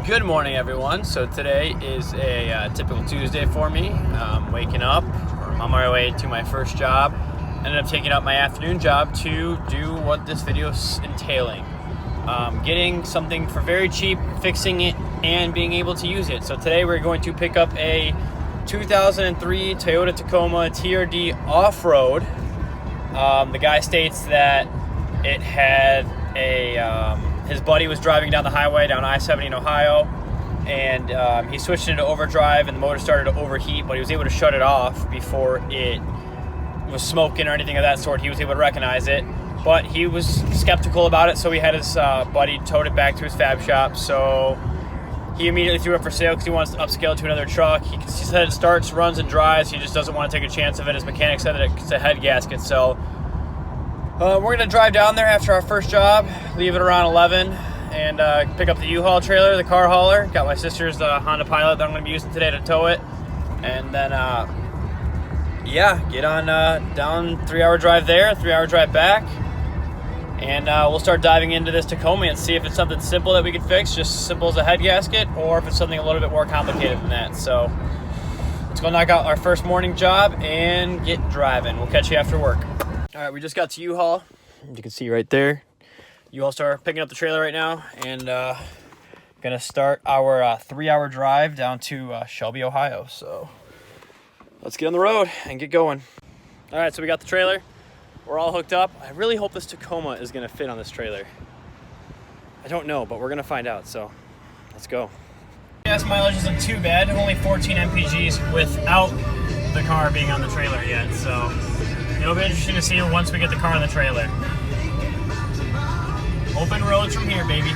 Good morning, everyone. So today is a typical Tuesday for me. Waking up, I'm on my way to my first job. Ended up taking up my afternoon job to do what this video is entailing. Getting something for very cheap, fixing it, and being able to use it. So today we're going to pick up a 2003 Toyota Tacoma TRD off-road. The guy states that it had a... his buddy was driving down the highway down I-70 in Ohio, and he switched into overdrive, and the motor started to overheat, but he was able to shut it off before it was smoking or anything of that sort. He was able to recognize it, but he was skeptical about it, so he had his buddy towed it back to his fab shop. So he immediately threw it for sale because he wants to upscale to another truck. He said it starts, runs, and drives. He just doesn't want to take a chance of it. His mechanic said that it's a head gasket, so we're going to drive down there after our first job, leave it around 11, and pick up the Uhaul trailer, the car hauler. Got my sister's Honda Pilot that I'm going to be using today to tow it. And then, get on down 3-hour drive there, 3-hour drive back. And we'll start diving into this Tacoma and see if it's something simple that we can fix, just simple as a head gasket, or if it's something a little bit more complicated than that. So let's go knock out our first morning job and get driving. We'll catch you after work. All right, we just got to Uhaul. You can see right there. Uhaul start picking up the trailer right now, and gonna start our 3-hour drive down to Shelby, Ohio. So let's get on the road and get going. All right, so we got the trailer. We're all hooked up. I really hope this Tacoma is gonna fit on this trailer. I don't know, but we're gonna find out. So let's go. Gas mileage isn't too bad. Only 14 mpgs without the car being on the trailer yet. So it'll be interesting to see once we get the car on the trailer. Open roads from here, baby.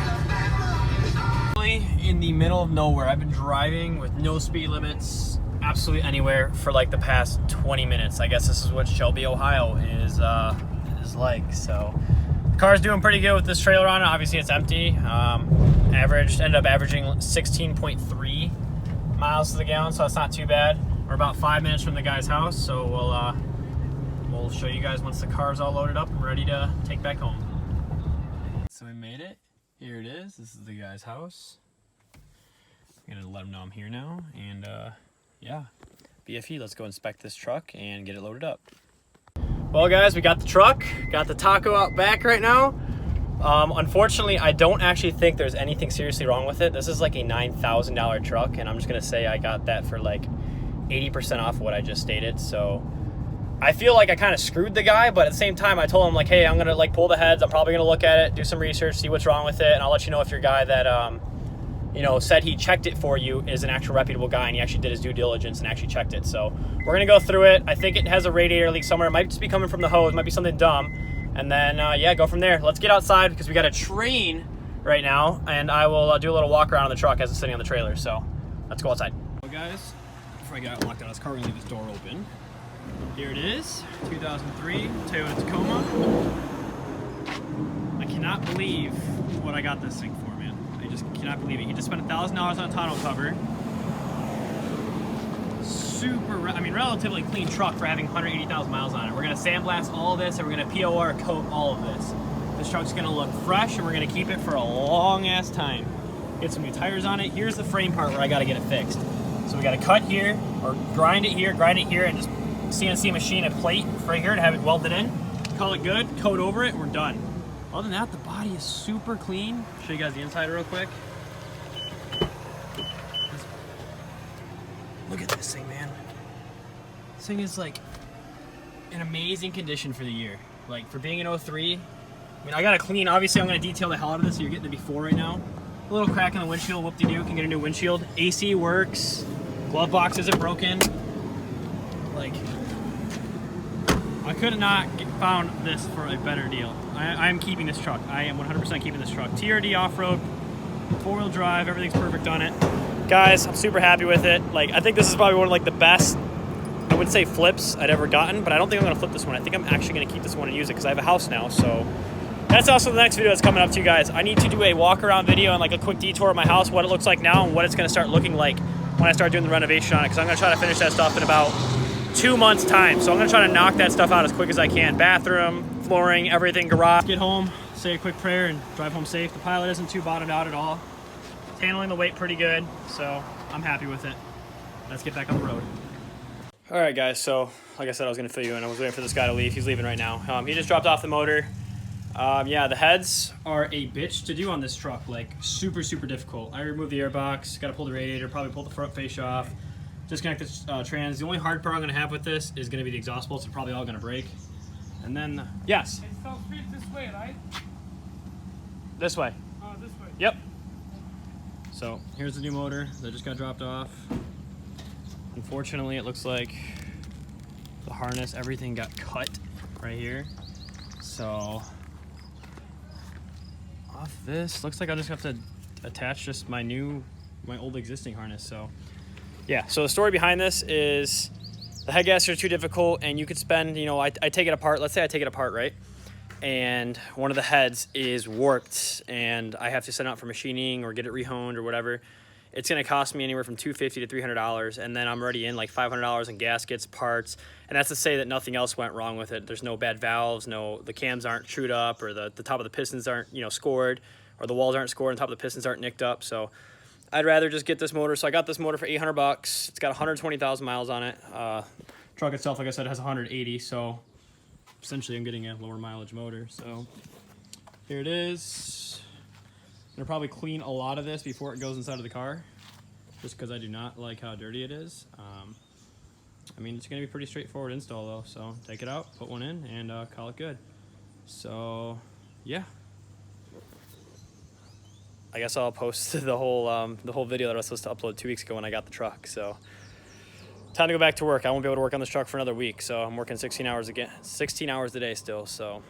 In the middle of nowhere. I've been driving with no speed limits absolutely anywhere for like the past 20 minutes. I guess this is what Shelby, Ohio is like. So the car's doing pretty good with this trailer on it. Obviously it's empty. Ended up averaging 16.3 miles to the gallon, so that's not too bad. We're about 5 minutes from the guy's house, so we'll show you guys once the car's all loaded up and ready to take back home. So we made it. Here it is. This is the guy's house. I'm gonna let him know I'm here now, and yeah, BFE, let's go inspect this truck and get it loaded up. Well guys, we got the truck, got the taco out back right now. Unfortunately, I don't actually think there's anything seriously wrong with it. This is like a $9,000 truck, and I'm just gonna say I got that for like 80% off what I just stated. So I feel like I kind of screwed the guy, but at the same time, I told him like, hey, I'm gonna like pull the heads. I'm probably gonna look at it, do some research, see what's wrong with it, and I'll let you know if your guy that said he checked it for you is an actual reputable guy and he actually did his due diligence and actually checked it. So we're gonna go through it. I think it has a radiator leak somewhere. It might just be coming from the hose, might be something dumb, and then go from there. Let's get outside because we got a train right now, and I will do a little walk around on the truck as it's sitting on the trailer. So let's go outside. So guys, before I get out and lock down this car, we're gonna leave this door open. Here it is, 2003 Toyota Tacoma. I cannot believe what I got this thing for, man. I just cannot believe it. He just spent $1,000 on a tonneau cover. Relatively clean truck for having 180,000 miles on it. We're gonna sandblast all of this, and we're gonna POR coat all of this. This truck's gonna look fresh, and we're gonna keep it for a long ass time. Get some new tires on it. Here's the frame part where I gotta get it fixed. So we gotta cut here, or grind it here, and just CNC machine a plate right here to have it welded in. Call it good, coat over it, and we're done. Other than that, the body is super clean. Show you guys the inside real quick. Look at this thing, man. This thing is like in amazing condition for the year. Like for being an 03, I gotta clean, obviously I'm gonna detail the hell out of this, so you're getting the before right now. A little crack in the windshield, whoop-de-doo, can get a new windshield. AC works, glove box isn't broken. Like, I could have not found this for a better deal. I am keeping this truck. I am 100% keeping this truck. TRD off-road, 4-wheel drive, everything's perfect on it. Guys, I'm super happy with it. Like, I think this is probably one of like the best, I would say, flips I'd ever gotten, but I don't think I'm gonna flip this one. I think I'm actually gonna keep this one and use it because I have a house now. So that's also the next video that's coming up to you guys. I need to do a walk around video and like a quick detour of my house, what it looks like now and what it's gonna start looking like when I start doing the renovation on it, because I'm gonna try to finish that stuff in about 2 months time. So I'm gonna try to knock that stuff out as quick as I can. Bathroom, flooring, everything, garage. Get home, say a quick prayer and drive home safe. The Pilot isn't too bottomed out at all. It's handling the weight pretty good, so I'm happy with it. Let's get back on the road. All right, guys, so like I said, I was gonna fill you in. I was waiting for this guy to leave. He's leaving right now. He just dropped off the motor. Yeah, the heads are a bitch to do on this truck, like super, super difficult. I removed the airbox, gotta pull the radiator, probably pull the front fascia off, disconnect the trans. The only hard part I'm gonna have with this is gonna be the exhaust bolts. They're probably all gonna break. And then, yes? It fell straight this way, right? This way. Oh, this way. Yep. So here's the new motor that just got dropped off. Unfortunately, it looks like the harness, everything got cut right here. So off this, looks like I'll just have to attach just my old existing harness. So yeah, so the story behind this is the head gaskets are too difficult, and you could spend, you know, I take it apart. Let's say I take it apart, right? And one of the heads is warped and I have to send out for machining or get it rehoned or whatever. It's going to cost me anywhere from $250 to $300, and then I'm already in like $500 in gaskets, parts, and that's to say that nothing else went wrong with it. There's no bad valves, the cams aren't chewed up, or the top of the pistons aren't, you know, scored, or the walls aren't scored and the top of the pistons aren't nicked up. So I'd rather just get this motor. So I got this motor for $800. It's got 120,000 miles on it. Truck itself, like I said, has 180, so essentially I'm getting a lower mileage motor. So here it is. I'm gonna probably clean a lot of this before it goes inside of the car, just because I do not like how dirty it is. I mean, it's gonna be pretty straightforward install though, so take it out, put one in, and call it good. So yeah, I guess I'll post the whole video that I was supposed to upload 2 weeks ago when I got the truck. So time to go back to work. I won't be able to work on this truck for another week, so I'm working 16 hours a day still. So